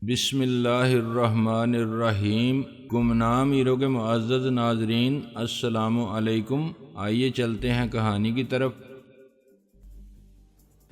بسم اللہ الرحمن الرحیم۔ گمنام ہیرو کے معزز ناظرین، السلام علیکم۔ آئیے چلتے ہیں کہانی کی طرف۔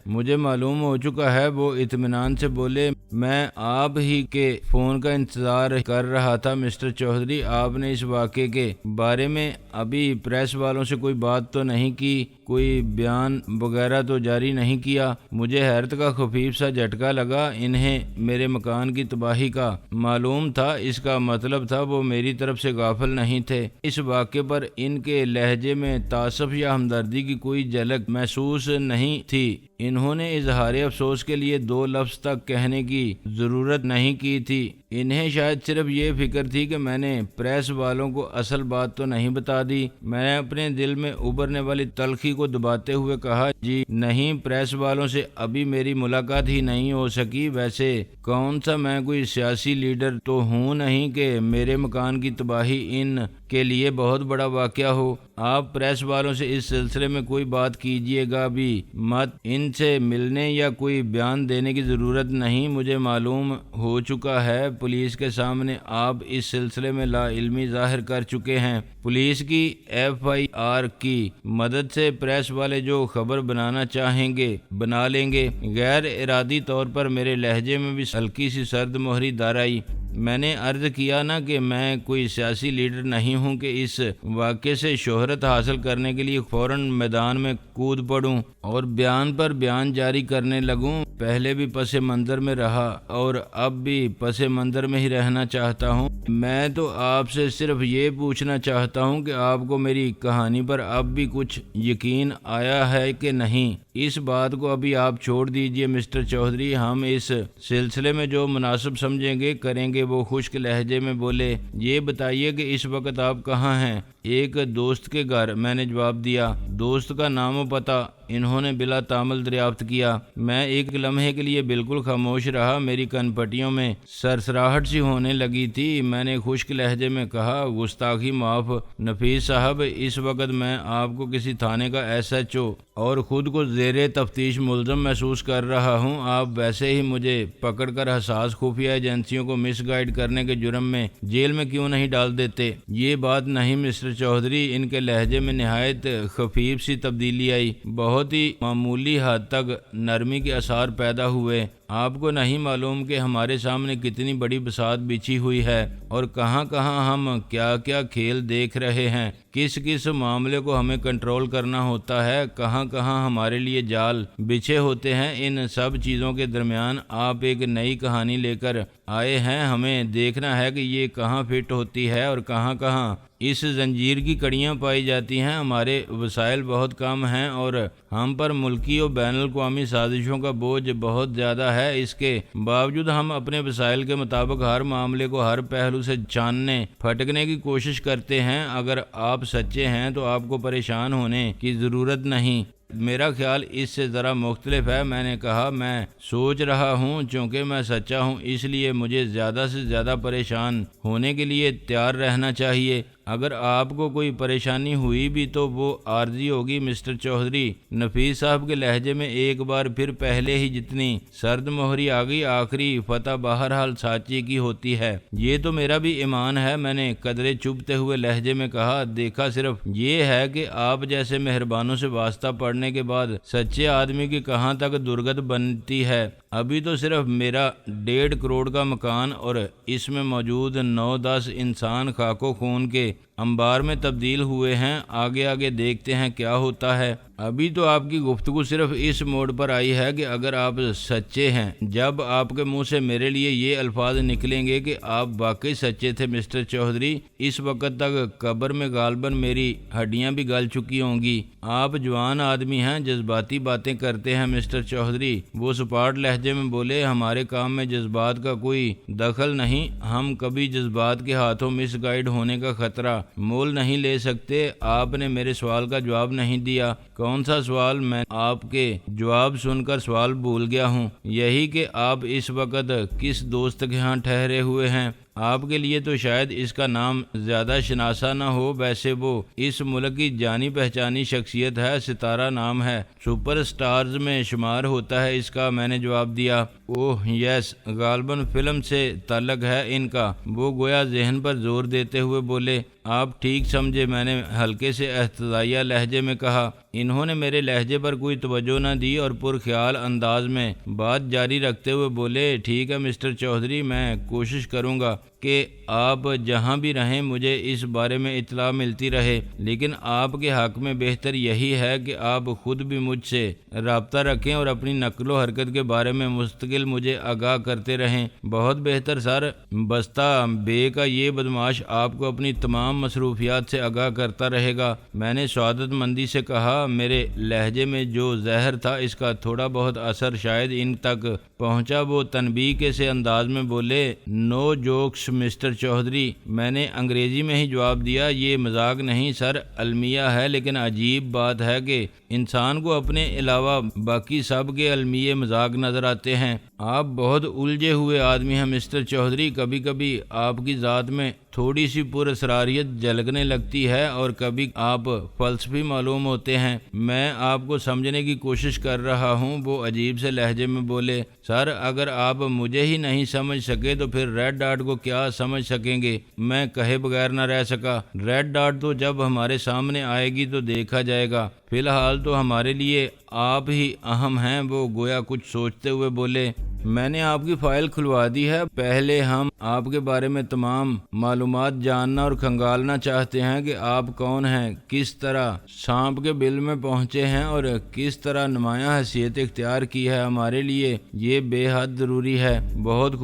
مجھے معلوم ہو چکا ہے، وہ اطمینان سے بولے۔ میں آپ ہی کے فون کا انتظار کر رہا تھا مسٹر چودھری۔ آپ نے اس واقعے کے بارے میں ابھی پریس والوں سے کوئی بات تو نہیں کی، کوئی بیان وغیرہ تو جاری نہیں کیا؟ مجھے حیرت کا خفیف سا جھٹکا لگا۔ انہیں میرے مکان کی تباہی کا معلوم تھا، اس کا مطلب تھا وہ میری طرف سے غافل نہیں تھے۔ اس واقعے پر ان کے لہجے میں تعصب یا ہمدردی کی کوئی جھلک محسوس نہیں تھی۔ انہوں نے اظہار افسوس کے لیے 2 لفظ تک کہنے کی ضرورت نہیں کی تھی۔ انہیں شاید صرف یہ فکر تھی کہ میں نے پریس والوں کو اصل بات تو نہیں بتا دی۔ میں نے اپنے دل میں ابھرنے والی تلخی کو دباتے ہوئے کہا، جی نہیں، پریس والوں سے ابھی میری ملاقات ہی نہیں ہو سکی۔ ویسے کون سا میں کوئی سیاسی لیڈر تو ہوں نہیں کہ میرے مکان کی تباہی ان کے لیے بہت بڑا واقعہ ہو۔ آپ پریس والوں سے اس سلسلے میں کوئی بات کیجیے گا بھی مت۔ ان سے ملنے یا کوئی بیان دینے کی ضرورت نہیں۔ مجھے معلوم ہو چکا ہے، پولیس کے سامنے آپ اس سلسلے میں لا علمی ظاہر کر چکے ہیں۔ پولیس کی FIR کی مدد سے پریس والے جو خبر بنانا چاہیں گے بنا لیں گے۔ غیر ارادی طور پر میرے لہجے میں بھی ہلکی سی سرد مہری دار آئی۔ میں نے عرض کیا نا کہ میں کوئی سیاسی لیڈر نہیں ہوں کہ اس واقعے سے شہرت حاصل کرنے کے لیے فوراً میدان میں کود پڑوں اور بیان پر بیان جاری کرنے لگوں۔ پہلے بھی پس منظر میں رہا اور اب بھی پس منظر میں ہی رہنا چاہتا ہوں۔ میں تو آپ سے صرف یہ پوچھنا چاہتا ہوں کہ آپ کو میری کہانی پر اب بھی کچھ یقین آیا ہے کہ نہیں؟ اس بات کو ابھی آپ چھوڑ دیجئے مسٹر چودھری، ہم اس سلسلے میں جو مناسب سمجھیں گے کریں گے۔ وہ خشک لہجے میں بولے۔ یہ بتائیے کہ اس وقت آپ کہاں ہیں؟ ایک دوست کے گھر، میں نے جواب دیا۔ دوست کا نام و پتہ انہوں نے بلا تامل دریافت کیا۔ میں ایک لمحے کے لیے بالکل خاموش رہا۔ میری کن پٹیوں میں سرسراہٹ سی ہونے لگی تھی۔ میں نے خشک لہجے میں کہا، گستاخی معاف نفیس صاحب، اس وقت میں آپ کو کسی تھانے کا SHO اور خود کو زیر تفتیش ملزم محسوس کر رہا ہوں۔ آپ ویسے ہی مجھے پکڑ کر حساس خفیہ ایجنسیوں کو مس گائیڈ کرنے کے جرم میں جیل میں کیوں نہیں ڈال دیتے؟ یہ بات نہیں مسٹر چودھری۔ ان کے لہجے میں نہایت خفیف سی تبدیلی آئی۔ بہت ہی معمولی حد تک نرمی کے آثار پیدا ہوئے۔ آپ کو نہیں معلوم کہ ہمارے سامنے کتنی بڑی بساط بچھی ہوئی ہے اور کہاں کہاں ہم کیا کیا کھیل دیکھ رہے ہیں، کس کس معاملے کو ہمیں کنٹرول کرنا ہوتا ہے، کہاں کہاں ہمارے لیے جال بچھے ہوتے ہیں۔ ان سب چیزوں کے درمیان آپ ایک نئی کہانی لے کر آئے ہیں۔ ہمیں دیکھنا ہے کہ یہ کہاں فٹ ہوتی ہے اور کہاں کہاں اس زنجیر کی کڑیاں پائی جاتی ہیں۔ ہمارے وسائل بہت کم ہیں اور ہم پر ملکی اور بین الاقوامی سازشوں کا بوجھ بہت زیادہ ہے۔ اس کے باوجود ہم اپنے وسائل کے مطابق ہر معاملے کو ہر پہلو سے چھاننے پھٹکنے کی کوشش کرتے ہیں۔ اگر آپ سچے ہیں تو آپ کو پریشان ہونے کی ضرورت نہیں۔ میرا خیال اس سے ذرا مختلف ہے۔ میں نے کہا، میں سوچ رہا ہوں چونکہ میں سچا ہوں اس لیے مجھے زیادہ سے زیادہ پریشان ہونے کے لیے تیار رہنا چاہیے۔ اگر آپ کو کوئی پریشانی ہوئی بھی تو وہ عارضی ہوگی مسٹر چودھری۔ نفیس صاحب کے لہجے میں ایک بار پھر پہلے ہی جتنی سرد مہری آ گئی۔ آخری فتح بہرحال سانچے کی ہوتی ہے، یہ تو میرا بھی ایمان ہے۔ میں نے قدرے چبھتے ہوئے لہجے میں کہا، دیکھا صرف یہ ہے کہ آپ جیسے مہربانوں سے واسطہ پڑنے کے بعد سچے آدمی کی کہاں تک درگت بنتی ہے۔ ابھی تو صرف میرا 1.5 کروڑ کا مکان اور اس میں موجود 9-10 انسان خاک و خون کے انبار میں تبدیل ہوئے ہیں۔ آگے آگے دیکھتے ہیں کیا ہوتا ہے۔ ابھی تو آپ کی گفتگو صرف اس موڑ پر آئی ہے کہ اگر آپ سچے ہیں۔ جب آپ کے منہ سے میرے لیے یہ الفاظ نکلیں گے کہ آپ واقعی سچے تھے مسٹر چودھری، اس وقت تک قبر میں غالباً میری ہڈیاں بھی گل چکی ہوں گی۔ آپ جوان آدمی ہیں، جذباتی باتیں کرتے ہیں مسٹر چودھری۔ وہ سپاٹ لہجے میں بولے، ہمارے کام میں جذبات کا کوئی دخل نہیں۔ ہم کبھی جذبات کے ہاتھوں مس گائیڈ ہونے کا خطرہ مول نہیں لے سکتے۔ آپ نے میرے سوال کا جواب نہیں دیا۔ کون سا سوال؟ میں آپ کے جواب سن کر سوال بھول گیا ہوں۔ یہی کہ آپ اس وقت کس دوست کے ہاں ٹھہرے ہوئے ہیں؟ آپ کے لیے تو شاید اس کا نام زیادہ شناسا نہ ہو، ویسے وہ اس ملک کی جانی پہچانی شخصیت ہے، ستارہ نام ہے، سپر سٹارز میں شمار ہوتا ہے اس کا۔ میں نے جواب دیا، اوہ یس، غالباً فلم سے تعلق ہے ان کا۔ وہ گویا ذہن پر زور دیتے ہوئے بولے، آپ ٹھیک سمجھے، میں نے ہلکے سے احتجاجیہ لہجے میں کہا۔ انہوں نے میرے لہجے پر کوئی توجہ نہ دی اور پرخیال انداز میں بات جاری رکھتے ہوئے بولے، ٹھیک ہے مسٹر چودھری، میں کوشش کروں گا کہ آپ جہاں بھی رہیں مجھے اس بارے میں اطلاع ملتی رہے، لیکن آپ کے حق میں بہتر یہی ہے کہ آپ خود بھی مجھ سے رابطہ رکھیں اور اپنی نقل و حرکت کے بارے میں مستقل مجھے آگاہ کرتے رہیں۔ بہت بہتر سر، بستہ بے کا یہ بدماش آپ کو اپنی تمام مصروفیات سے آگاہ کرتا رہے گا۔ میں نے سعادت مندی سے کہا، میرے لہجے میں جو زہر تھا اس کا تھوڑا بہت اثر شاید ان تک پہنچا۔ وہ تنبیہ کے سے انداز میں بولے، نو جوکس مسٹر چودھری۔ میں نے انگریزی میں ہی جواب دیا، یہ مذاق نہیں سر، المیہ ہے، لیکن عجیب بات ہے کہ انسان کو اپنے علاوہ باقی سب کے المیہ مذاق نظر آتے ہیں۔ آپ بہت الجھے ہوئے آدمی ہیں مسٹر چودھری، کبھی کبھی آپ کی ذات میں تھوڑی سی پراسراریت جھلکنے لگتی ہے اور کبھی آپ فلسفی معلوم ہوتے ہیں۔ میں آپ کو سمجھنے کی کوشش کر رہا ہوں۔ وہ عجیب سے لہجے میں بولے، سر اگر آپ مجھے ہی نہیں سمجھ سکے تو پھر ریڈ ڈاٹ کو کیا سمجھ سکیں گے؟ میں کہے بغیر نہ رہ سکا، ریڈ ڈاٹ تو جب ہمارے سامنے آئے گی تو دیکھا جائے گا، فی الحال تو ہمارے لیے آپ ہی اہم ہیں۔ وہ گویا کچھ سوچتے ہوئے بولے، میں نے آپ کی فائل کھلوا دی ہے، پہلے ہم آپ کے بارے میں تمام معلومات جاننا اور کھنگالنا چاہتے ہیں کہ آپ کون ہیں، کس طرح سانپ کے بل میں پہنچے ہیں اور کس طرح نمایاں حیثیت اختیار کی ہے۔ ہمارے لیے یہ بے حد ضروری ہے۔ بہت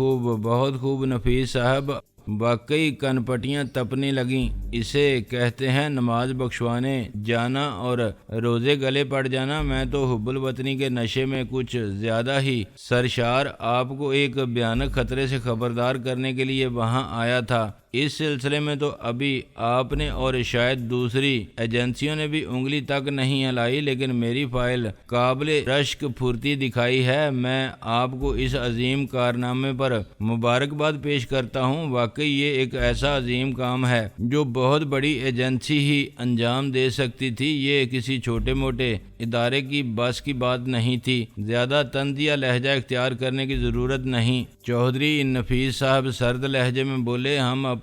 خوب نفیس صاحب، واقعی کن پٹیاں تپنے لگیں۔ اسے کہتے ہیں نماز بخشوانے جانا اور روزے گلے پڑ جانا۔ میں تو حب الوطنی کے نشے میں کچھ زیادہ ہی سرشار آپ کو ایک بھیانک خطرے سے خبردار کرنے کے لیے وہاں آیا تھا۔ اس سلسلے میں تو ابھی آپ نے اور شاید دوسری ایجنسیوں نے بھی انگلی تک نہیں ہلائی، لیکن میری فائل قابل رشک پھرتی دکھائی ہے۔ میں آپ کو اس عظیم کارنامے پر مبارکباد پیش کرتا ہوں۔ واقعی یہ ایک ایسا عظیم کام ہے جو بہت بڑی ایجنسی ہی انجام دے سکتی تھی، یہ کسی چھوٹے موٹے ادارے کی بس کی بات نہیں تھی۔ زیادہ طنز یا لہجہ اختیار کرنے کی ضرورت نہیں۔ چودھری نفیس صاحب سرد لہجے میں بولے، ہم اپنے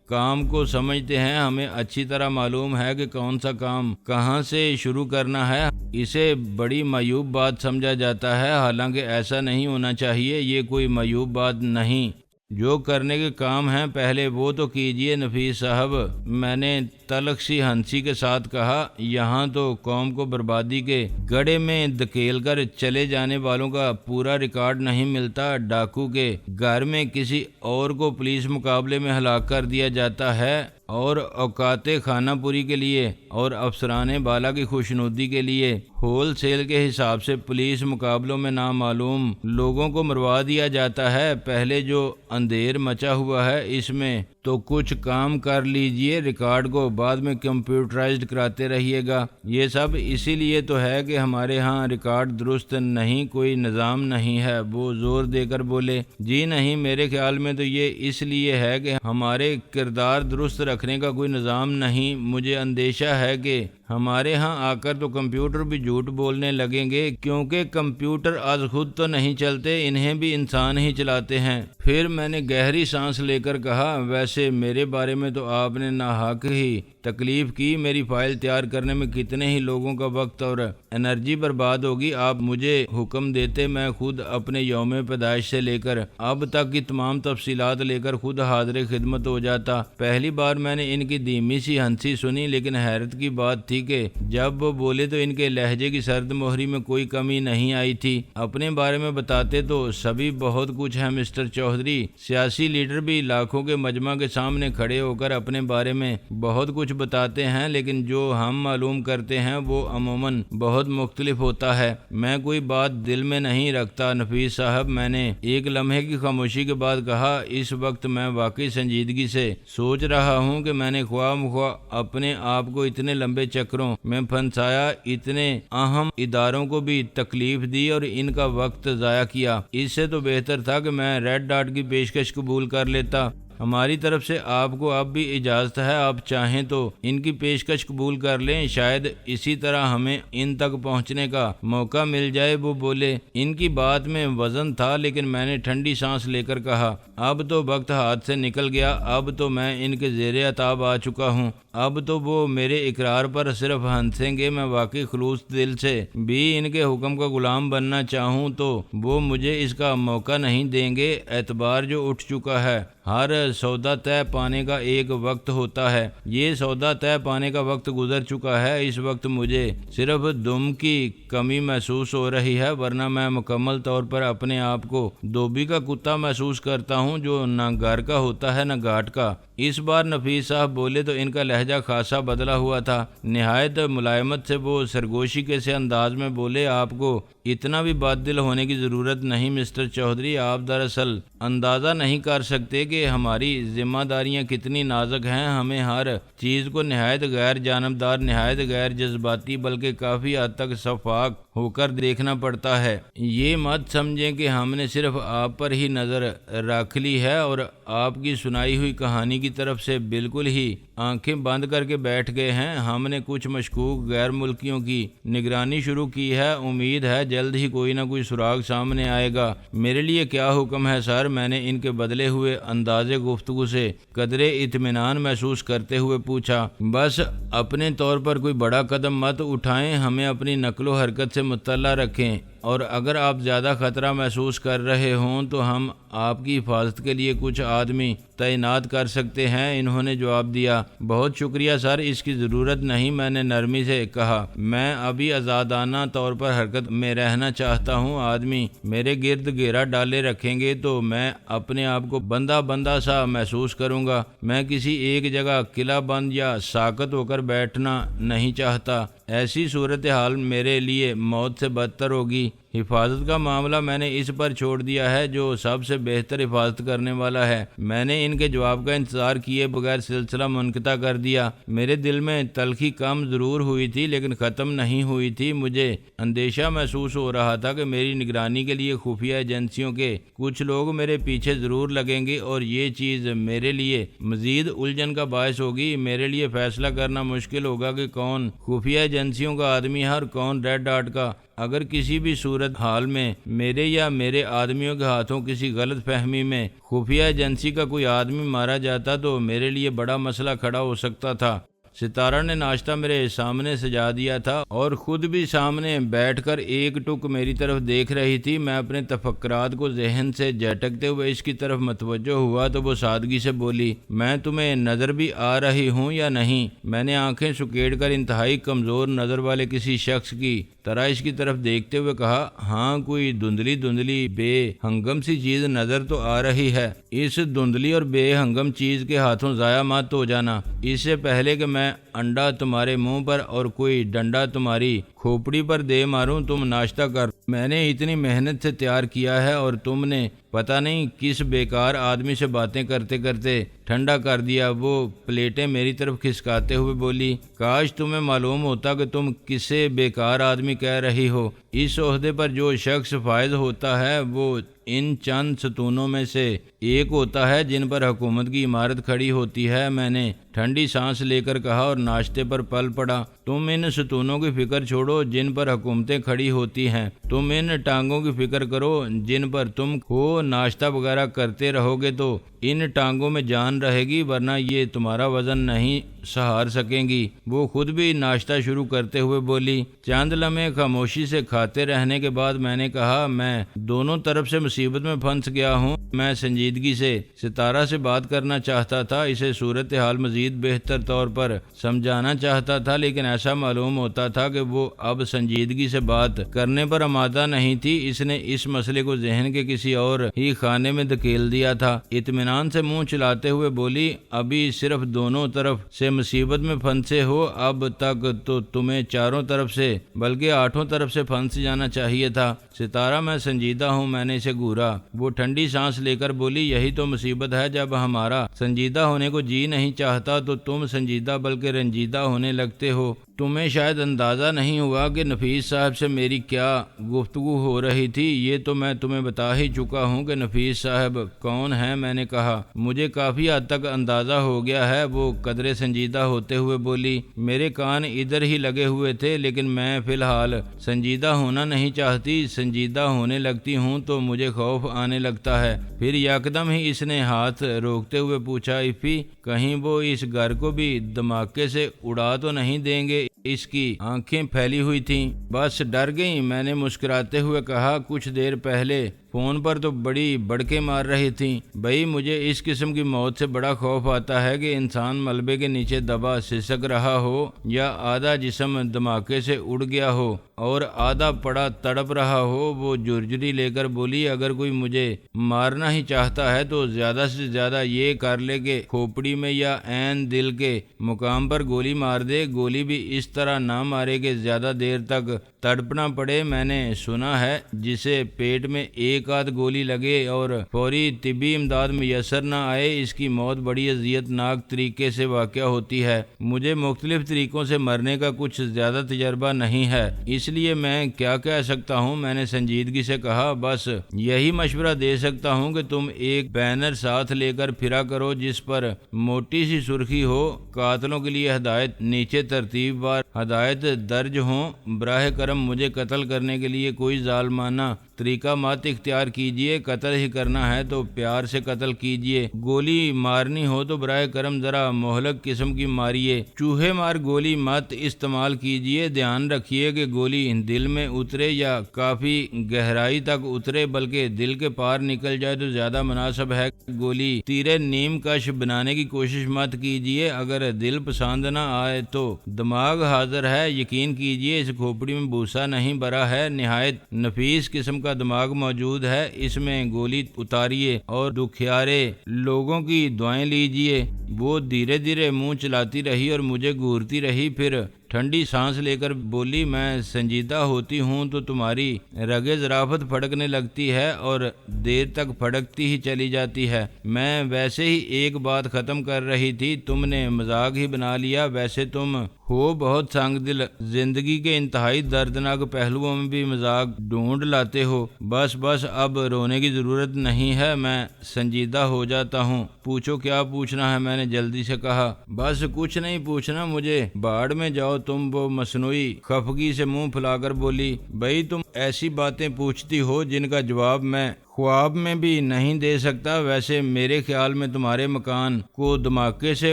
کام کو سمجھتے ہیں، ہمیں اچھی طرح معلوم ہے کہ کون سا کام کہاں سے شروع کرنا ہے۔ اسے بڑی معیوب بات سمجھا جاتا ہے، حالانکہ ایسا نہیں ہونا چاہیے۔ یہ کوئی معیوب بات نہیں، جو کرنے کے کام ہیں پہلے وہ تو کیجئے نفیس صاحب۔ میں نے تلخ سی ہنسی کے ساتھ کہا، یہاں تو قوم کو بربادی کے گڑھے میں دھکیل کر چلے جانے والوں کا پورا ریکارڈ نہیں ملتا، ڈاکو کے گھر میں کسی اور کو پولیس مقابلے میں ہلاک کر دیا جاتا ہے اور اوقات خانہ پوری کے لیے اور افسران بالا کی خوشنودی کے لیے ہول سیل کے حساب سے پولیس مقابلوں میں نامعلوم لوگوں کو مروا دیا جاتا ہے۔ پہلے جو اندھیر مچا ہوا ہے اس میں تو کچھ کام کر لیجئے، ریکارڈ کو بعد میں کمپیوٹرائزڈ کراتے رہیے گا۔ یہ سب اسی لیے تو ہے کہ ہمارے ہاں ریکارڈ درست نہیں، کوئی نظام نہیں ہے۔ وہ زور دے کر بولے، جی نہیں، میرے خیال میں تو یہ اس لیے ہے کہ ہمارے کردار درست رکھنے کا کوئی نظام نہیں۔ مجھے اندیشہ ہے کہ ہمارے ہاں آ کر تو کمپیوٹر بھی جھوٹ بولنے لگیں گے، کیونکہ کمپیوٹر آج خود تو نہیں چلتے، انہیں بھی انسان ہی چلاتے ہیں۔ پھر میں نے گہری سانس لے کر کہا، ویسے میرے بارے میں تو آپ نے ناحق ہی تکلیف کی، میری فائل تیار کرنے میں کتنے ہی لوگوں کا وقت اور انرجی برباد ہوگی۔ آپ مجھے حکم دیتے، میں خود اپنے یوم پیدائش سے لے کر اب تک کی تمام تفصیلات لے کر خود حاضر خدمت ہو جاتا۔ پہلی بار میں نے ان کی دھیمی سی ہنسی سنی، لیکن حیرت کی بات تھی کہ جب وہ بولے تو ان کے لہجے کی سرد مہری میں کوئی کمی نہیں آئی تھی۔ اپنے بارے میں بتاتے تو سبھی بہت کچھ ہے مسٹر چودھری، سیاسی لیڈر بھی لاکھوں کے مجمع کے سامنے کھڑے ہو کر اپنے بارے میں بہت کچھ بتاتے ہیں، لیکن جو ہم معلوم کرتے ہیں وہ عموماً بہت مختلف ہوتا ہے۔ میں کوئی بات دل میں نہیں رکھتا نفیس صاحب، میں نے ایک لمحے کی خاموشی کے بعد کہا، اس وقت میں واقعی سنجیدگی سے سوچ رہا ہوں کہ میں نے خواہ مخواہ اپنے آپ کو اتنے لمبے چکروں میں پھنسایا، اتنے اہم اداروں کو بھی تکلیف دی اور ان کا وقت ضائع کیا۔ اس سے تو بہتر تھا کہ میں ریڈ ڈاٹ کی پیشکش قبول کر لیتا۔ ہماری طرف سے آپ کو اب بھی اجازت ہے، آپ چاہیں تو ان کی پیشکش قبول کر لیں، شاید اسی طرح ہمیں ان تک پہنچنے کا موقع مل جائے۔ وہ بولے۔ ان کی بات میں وزن تھا، لیکن میں نے ٹھنڈی سانس لے کر کہا، اب تو وقت ہاتھ سے نکل گیا، اب تو میں ان کے زیر عتاب آ چکا ہوں، اب تو وہ میرے اقرار پر صرف ہنسیں گے۔ میں واقعی خلوص دل سے بھی ان کے حکم کا غلام بننا چاہوں تو وہ مجھے اس کا موقع نہیں دیں گے۔ اعتبار جو اٹھ چکا ہے، ہر سودا طے پانے کا ایک وقت ہوتا ہے، یہ سودا طے پانے کا وقت گزر چکا ہے۔ اس وقت مجھے صرف دم کی کمی محسوس ہو رہی ہے، ورنہ میں مکمل طور پر اپنے آپ کو دھوبی کا کتا محسوس کرتا ہوں جو نہ گھر کا ہوتا ہے نہ گھاٹ کا۔ اس بار نفیس صاحب بولے تو ان کا لہجہ خاصا بدلا ہوا تھا، نہایت ملائمت سے وہ سرگوشی کے سے انداز میں بولے، آپ کو اتنا بھی بد دل ہونے کی ضرورت نہیں مسٹر چودھری، آپ دراصل اندازہ نہیں کر سکتے کہ ہماری ذمہ داریاں کتنی نازک ہیں، ہمیں ہر چیز کو نہایت غیر جانبدار، نہایت غیر جذباتی بلکہ کافی حد تک شفاف ہو کر دیکھنا پڑتا ہے۔ یہ مت سمجھیں کہ ہم نے صرف آپ پر ہی نظر رکھ لی ہے اور آپ کی سنائی ہوئی کہانی کی طرف سے بالکل ہی آنکھیں بند کر کے بیٹھ گئے ہیں۔ ہم نے کچھ مشکوک غیر ملکیوں کی نگرانی شروع کی ہے، امید ہے جلد ہی کوئی نہ کوئی سراغ سامنے آئے گا۔ میرے لیے کیا حکم ہے سر؟ میں نے ان کے بدلے ہوئے انداز گفتگو سے قدرے اطمینان محسوس کرتے ہوئے پوچھا۔ بس اپنے طور پر کوئی بڑا قدم مت اٹھائیں، ہمیں اپنی نقل و حرکت سے مطلع رکھیں، اور اگر آپ زیادہ خطرہ محسوس کر رہے ہوں تو ہم آپ کی حفاظت کے لیے کچھ آدمی تعینات کر سکتے ہیں۔ انہوں نے جواب دیا، بہت شکریہ سر، اس کی ضرورت نہیں۔ میں نے نرمی سے کہا، میں ابھی آزادانہ طور پر حرکت میں رہنا چاہتا ہوں، آدمی میرے گرد گھیرا ڈالے رکھیں گے تو میں اپنے آپ کو بندہ بندہ سا محسوس کروں گا۔ میں کسی ایک جگہ قلعہ بند یا ساکت ہو کر بیٹھنا نہیں چاہتا، ایسی صورتحال میرے لیے موت سے بدتر ہوگی۔ حفاظت کا معاملہ میں نے اس پر چھوڑ دیا ہے جو سب سے بہتر حفاظت کرنے والا ہے۔ میں نے ان کے جواب کا انتظار کیے بغیر سلسلہ منقطع کر دیا۔ میرے دل میں تلخی کم ضرور ہوئی تھی لیکن ختم نہیں ہوئی تھی۔ مجھے اندیشہ محسوس ہو رہا تھا کہ میری نگرانی کے لیے خفیہ ایجنسیوں کے کچھ لوگ میرے پیچھے ضرور لگیں گے اور یہ چیز میرے لیے مزید الجھن کا باعث ہوگی۔ میرے لیے فیصلہ کرنا مشکل ہوگا کہ کون خفیہ ایجنسیوں کا آدمی ہے اور کون ریڈ ڈاٹ کا۔ اگر کسی بھی صورت حال میں میرے یا میرے آدمیوں کے ہاتھوں کسی غلط فہمی میں خفیہ ایجنسی کا کوئی آدمی مارا جاتا تو میرے لیے بڑا مسئلہ کھڑا ہو سکتا تھا۔ ستارہ نے ناشتہ میرے سامنے سجا دیا تھا اور خود بھی سامنے بیٹھ کر ایک ٹک میری طرف دیکھ رہی تھی۔ میں اپنے تفکرات کو ذہن سے جھٹکتے ہوئے اس کی طرف متوجہ ہوا تو وہ سادگی سے بولی، میں تمہیں نظر بھی آ رہی ہوں یا نہیں؟ میں نے آنکھیں سکیڑ کر انتہائی کمزور نظر والے کسی شخص کی طرح اس کی طرف دیکھتے ہوئے کہا، ہاں کوئی دھندلی دھندلی بے ہنگم سی چیز نظر تو آ رہی ہے۔ اس دھندلی اور بے ہنگم چیز کے ہاتھوں ضائع مت ہو جانا، اس سے پہلے کہ میں انڈا تمہارے منہ پر اور کوئی ڈنڈا تمہاری کھوپڑی پر دے ماروں۔ تم ناشتہ کر، میں نے اتنی محنت سے تیار کیا ہے اور تم نے پتہ نہیں کس بیکار آدمی سے باتیں کرتے کرتے ٹھنڈا کر دیا۔ وہ پلیٹیں میری طرف کھسکاتے ہوئے بولی، کاش تمہیں معلوم ہوتا کہ تم کسے بیکار آدمی کہہ رہی ہو۔ اس عہدے پر جو شخص فائز ہوتا ہے وہ ان چند ستونوں میں سے ایک ہوتا ہے جن پر حکومت کی عمارت کھڑی ہوتی ہے۔ میں نے ٹھنڈی سانس لے کر کہا اور ناشتے پر پل پڑا، تم ان ستونوں کی فکر چھوڑو جن پر حکومتیں کھڑی ہوتی ہیں، تم ان ٹانگوں کی فکر کرو جن پر تم کو ناشتہ وغیرہ کرتے رہو گے تو ان ٹانگوں میں جان رہے گی، ورنہ یہ تمہارا وزن نہیں سہار سکیں گی۔ وہ خود بھی ناشتہ شروع کرتے ہوئے بولی۔ چند لمحے خاموشی سے کھاتے رہنے کے بعد میں نے کہا، میں دونوں طرف سے مصیبت میں پھنس گیا ہوں۔ میں سنجیدگی سے ستارہ سے بات کرنا چاہتا تھا، اسے صورتحال مزید بہتر طور پر سمجھانا چاہتا تھا، لیکن ایسا معلوم ہوتا تھا کہ وہ اب سنجیدگی سے بات کرنے پر آمادہ نہیں تھی۔ اس نے اس مسئلے کو ذہن کے کسی اور ہی خانے میں دھکیل دیا تھا۔ اطمینان سے منہ چلاتے ہوئے بولی، ابھی صرف دونوں طرف سے مصیبت میں پھنسے ہو، اب تک تو تمہیں چاروں طرف سے بلکہ 8 طرف سے پھنس جانا چاہیے تھا۔ ستارہ، میں سنجیدہ ہوں، میں نے اسے گھورا۔ وہ ٹھنڈی سانس لے کر بولی، یہی تو مصیبت ہے، جب ہمارا سنجیدہ ہونے کو جی نہیں چاہتا تو تم سنجیدہ بلکہ رنجیدہ ہونے لگتے ہو۔ تمہیں شاید اندازہ نہیں ہوا کہ نفیس صاحب سے میری کیا گفتگو ہو رہی تھی۔ یہ تو میں تمہیں بتا ہی چکا ہوں کہ نفیس صاحب کون ہیں۔ میں نے کہا مجھے کافی حد تک اندازہ ہو گیا ہے۔ وہ قدرے سنجیدہ ہوتے ہوئے بولی۔ میرے کان ادھر ہی لگے ہوئے تھے، لیکن میں فی الحال سنجیدہ ہونا نہیں چاہتی۔ سنجیدہ ہونے لگتی ہوں تو مجھے خوف آنے لگتا ہے۔ پھر یکدم ہی اس نے ہاتھ روکتے ہوئے پوچھا، ایفی کہیں وہ اس گھر کو بھی دھماکے سے اڑا تو نہیں دیں گے؟ اس کی آنکھیں پھیلی ہوئی تھیں۔ بس ڈر گئیں۔ میں نے مسکراتے ہوئے کہا، کچھ دیر پہلے فون پر تو بڑی بڑکیں مار رہی تھیں۔ بھائی مجھے اس قسم کی موت سے بڑا خوف آتا ہے کہ انسان ملبے کے نیچے دبا سسک رہا ہو، یا آدھا جسم دھماکے سے اڑ گیا ہو اور آدھا پڑا تڑپ رہا ہو۔ وہ جرجری لے کر بولی، اگر کوئی مجھے مارنا ہی چاہتا ہے تو زیادہ سے زیادہ یہ کر لے کہ کھوپڑی میں یا عین دل کے مقام پر گولی مار دے۔ گولی بھی اس طرح نہ مارے کہ زیادہ دیر تک تڑپنا پڑے۔ میں نے سنا ہے جسے پیٹ میں ایک آدھ گولی لگے اور فوری طبی امداد میسر نہ آئے، اس کی موت بڑی اذیت ناک طریقے سے واقع ہوتی ہے۔ مجھے مختلف طریقوں سے مرنے کا کچھ زیادہ تجربہ نہیں ہے، اس لیے میں کیا کہہ سکتا ہوں۔ میں نے سنجیدگی سے کہا، بس یہی مشورہ دے سکتا ہوں کہ تم ایک بینر ساتھ لے کر پھرا کرو جس پر موٹی سی سرخی ہو، قاتلوں کے لیے ہدایت، نیچے ترتیب وار ہدایت درج ہوں۔ براہ کرم مجھے قتل کرنے کے لیے کوئی ظالمانہ طریقہ مت اختیار کیجیے۔ قتل ہی کرنا ہے تو پیار سے قتل کیجیے۔ گولی مارنی ہو تو براہ کرم ذرا مہلک قسم کی ماریے۔ چوہے مار گولی مت استعمال کیجیے۔ دھیان رکھیے کہ گولی دل میں اترے یا کافی گہرائی تک اترے، بلکہ دل کے پار نکل جائے تو زیادہ مناسب ہے۔ گولی تیرے نیم کش بنانے کی کوشش مت کیجیے۔ اگر دل پسند نہ آئے تو دماغ حاضر ہے، یقین کیجیے اس کھوپڑی میں بھوسا نہیں بھرا ہے، نہایت نفیس قسم کا دماغ موجود ہے، اس میں گولی اتاریے اور دکھیارے لوگوں کی دعائیں لیجیے۔ وہ دھیرے دھیرے منہ چلاتی رہی اور مجھے گھورتی رہی، پھر ٹھنڈی سانس لے کر بولی، میں سنجیدہ ہوتی ہوں تو تمہاری رگے ظرافت پھڑکنے لگتی ہے اور دیر تک پھڑکتی ہی چلی جاتی ہے۔ میں ویسے ہی ایک بات ختم کر رہی تھی، تم نے مذاق ہی بنا لیا۔ ویسے تم ہو بہت سنگ دل، زندگی کے انتہائی دردناک پہلوؤں میں بھی مذاق ڈھونڈ لاتے ہو۔ بس اب رونے کی ضرورت نہیں ہے، میں سنجیدہ ہو جاتا ہوں۔ پوچھو کیا پوچھنا ہے، میں نے جلدی سے کہا۔ بس کچھ نہیں پوچھنا مجھے، باڑ میں جاؤ تم۔ وہ مصنوعی خفگی سے منہ پھلا کر بولی، بھائی تم ایسی باتیں پوچھتی ہو جن کا جواب میں خواب میں بھی نہیں دے سکتا۔ ویسے میرے خیال میں تمہارے مکان کو دھماکے سے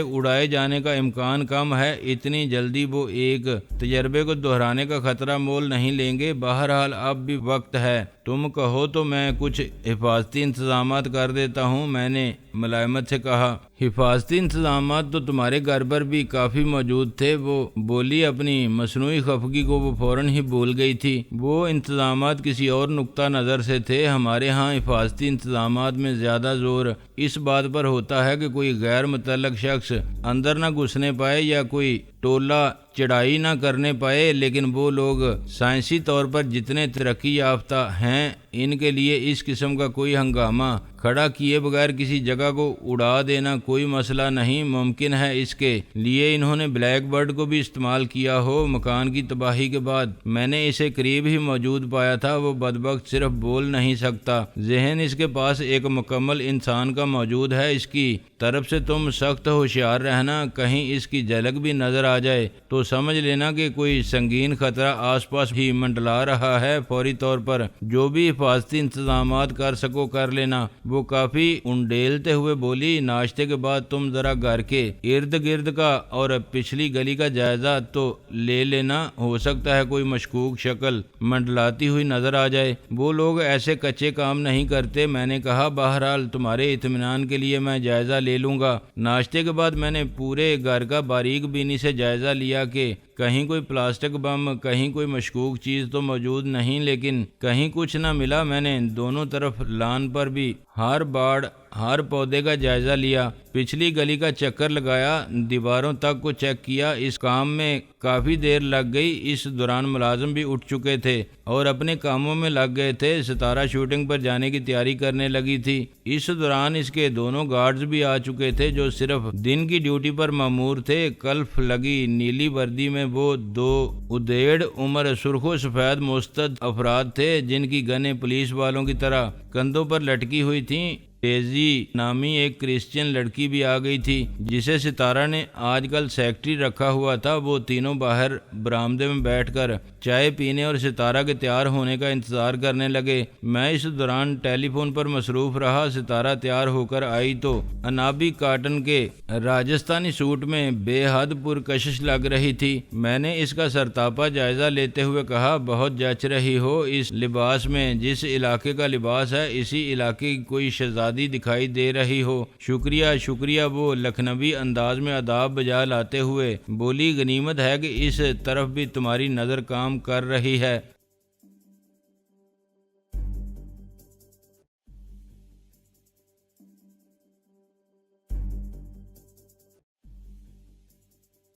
اڑائے جانے کا امکان کم ہے، اتنی جلدی وہ ایک تجربے کو دہرانے کا خطرہ مول نہیں لیں گے۔ بہرحال اب بھی وقت ہے، تم کہو تو میں کچھ حفاظتی انتظامات کر دیتا ہوں، میں نے ملائمت سے کہا۔ حفاظتی انتظامات تو تمہارے گھر پر بھی کافی موجود تھے، وہ بولی۔ اپنی مصنوعی خفگی کو وہ فوراً ہی بھول گئی تھی۔ وہ انتظامات کسی اور نقطہ نظر سے تھے۔ ہمارے ہاں حفاظتی انتظامات میں زیادہ زور اس بات پر ہوتا ہے کہ کوئی غیر متعلق شخص اندر نہ گھسنے پائے یا کوئی ٹولہ چڑھائی نہ کرنے پائے، لیکن وہ لوگ سائنسی طور پر جتنے ترقی یافتہ ہیں، ان کے لیے اس قسم کا کوئی ہنگامہ کھڑا کیے بغیر کسی جگہ کو اڑا دینا کوئی مسئلہ نہیں۔ ممکن ہے اس کے لیے انہوں نے بلیک برڈ کو بھی استعمال کیا ہو۔ مکان کی تباہی کے بعد میں نے اسے قریب ہی موجود پایا تھا۔ وہ بدبخت صرف بول نہیں سکتا، ذہن اس کے پاس ایک مکمل انسان کا موجود ہے۔ اس کی طرف سے تم سخت ہوشیار رہنا، کہیں اس کی جھلک بھی نظر آ جائے تو سمجھ لینا کہ کوئی سنگین خطرہ آس پاس ہی منڈلا رہا ہے۔ فوری طور پر جو بھی حفاظتی انتظامات کر سکو کر لینا۔ وہ کافی انڈیلتے ہوئے بولی، ناشتے کے بعد تم ذرا گھر کے ارد گرد کا اور پچھلی گلی کا جائزہ تو لے لینا، ہو سکتا ہے کوئی مشکوک شکل منڈلاتی ہوئی نظر آ جائے۔ وہ لوگ ایسے کچے کام نہیں کرتے، میں نے کہا۔ بہرحال تمہارے اطمینان کے لیے میں جائزہ لے لوں گا۔ ناشتے کے بعد میں نے پورے گھر کا باریک بینی سے جائزہ لیا کہ کہیں کوئی پلاسٹک بم، کہیں کوئی مشکوک چیز تو موجود نہیں، لیکن کہیں کچھ نہ ملا۔ میں نے دونوں طرف لان پر بھی ہر باڑ ہر پودے کا جائزہ لیا، پچھلی گلی کا چکر لگایا، دیواروں تک کو چیک کیا۔ اس کام میں کافی دیر لگ گئی۔ اس دوران ملازم بھی اٹھ چکے تھے اور اپنے کاموں میں لگ گئے تھے۔ ستارہ شوٹنگ پر جانے کی تیاری کرنے لگی تھی۔ اس دوران اس کے دونوں گارڈز بھی آ چکے تھے جو صرف دن کی ڈیوٹی پر مامور تھے۔ کلف لگی نیلی وردی میں وہ دو ادھیڑ عمر سرخ و سفید مستعد افراد تھے جن کی گنیں پولیس والوں کی طرح کندھوں پر لٹکی ہوئی تھیں۔ ڈیزی نامی ایک کرسچین لڑکی بھی آ گئی تھی جسے ستارہ نے آج کل سیکٹری رکھا ہوا تھا۔ وہ تینوں باہر برآمدے میں بیٹھ کر چائے پینے اور ستارہ کے تیار ہونے کا انتظار کرنے لگے۔ میں اس دوران ٹیلی فون پر مصروف رہا۔ ستارہ تیار ہو کر آئی تو انابی کاٹن کے راجستھانی سوٹ میں بے حد پرکشش لگ رہی تھی۔ میں نے اس کا سرتاپا جائزہ لیتے ہوئے کہا، بہت جچ رہی ہو اس لباس میں، جس علاقے کا لباس ہے اسی علاقے کی کوئی شہزادی دکھائی دے رہی ہو۔ شکریہ شکریہ، وہ لکھنوی انداز میں آداب بجا لاتے ہوئے بولی، غنیمت ہے کہ اس طرف بھی تمہاری نظر کام کر رہی ہے۔